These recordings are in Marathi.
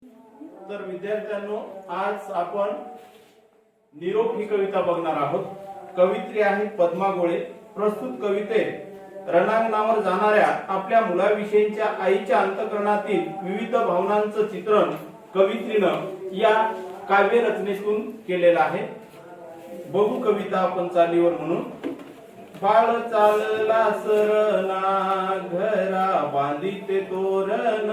तर विद्यार्थ्यांनो, आज आपण निरोप ही कविता बघणार आहोत। कवित्री आहे पद्मा गोळे। प्रस्तुत कवितेत रणांगणावर जाणाऱ्या आपल्या मुलाविषयीच्या आईच्या अंतःकरणातील विविध भावनांचं चित्रण कवित्रीनं या काव्य रचनेतून केलेलं आहे। बघू कविता आपण चालीवर म्हणून। बाळ चालला सरना घरा बांधिते तोरण,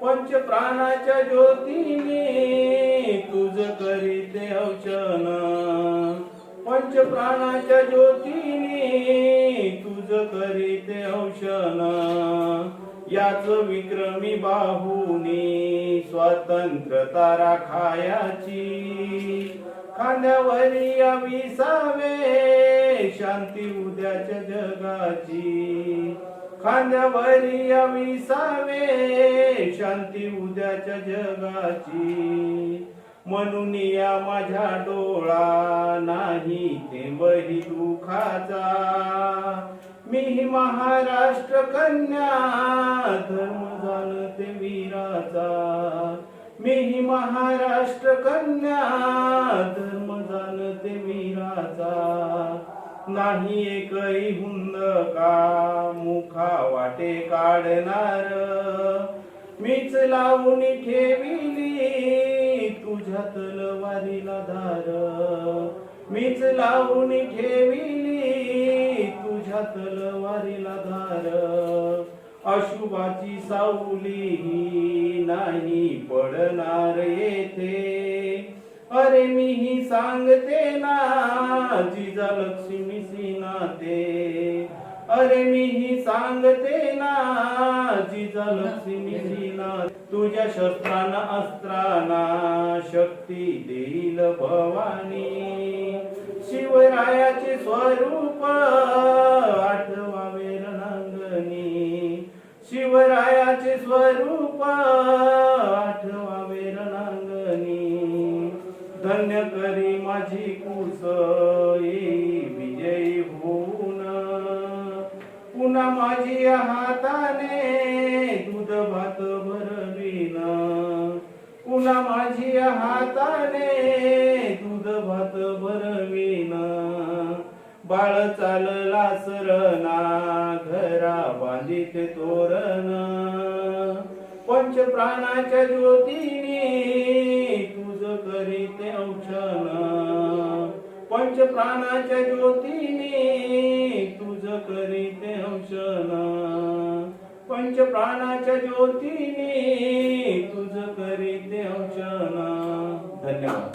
पंच प्राणाच्या ज्योतीने तुझ करीते औषण, पंच प्राणाच्या ज्योतीने तुझ करीते औषण, याच विक्रमी बाहुनी स्वातंत्र्यता राखायाची, खांद्यावरी विसावे शांती उद्याच्या जगाची, खांद्यावरी विसावे शांती उद्याच्या जगाची, म्हणून या माझ्या डोळा नाही थेंबही दुखाचा, मी महाराष्ट्र कन्या धर्म जाणते वीराचा, मी महाराष्ट्र कन्या धर्म जाणते वीराचा, नाही एकही हुंदका मुखा वाटे काढणार, मीच लावून ठेविली तुझ्या तलवारीला धार, मीच लावून ठेविली तुझ्या तलवारीला धार, अशुभाची सावली नाही पडणार येथे, अरे मी ही सांगते ना जिजा लक्ष्मीची नाते, अरे मी ही सांगते ना जिजा लक्ष्मीची नाते, तुझ्या शस्त्रांना अस्त्रांना शक्ती देईल भवानी, शिवरायाचे स्वरूप आठवावे रणांगणी, शिवरायाचे स्वरूप आठवावे रणांगणी, धन्य करी माझी कुस येई विजयी होऊन, पुन्हा माझी हाताने दूध भात भरवीन, पुन्हा माझी हाताने दूध भात भरवीन, बाळ चालला सरना घरा बांधिते तोरण, पंच प्राणाच्या ज्योतीने तुझ करीते औषण, पंच प्राणाच्या ज्योतीने तुझ करीते औषण, पंच प्राणाच्या ज्योतीने तुझ करीते औषण। धन्यवाद।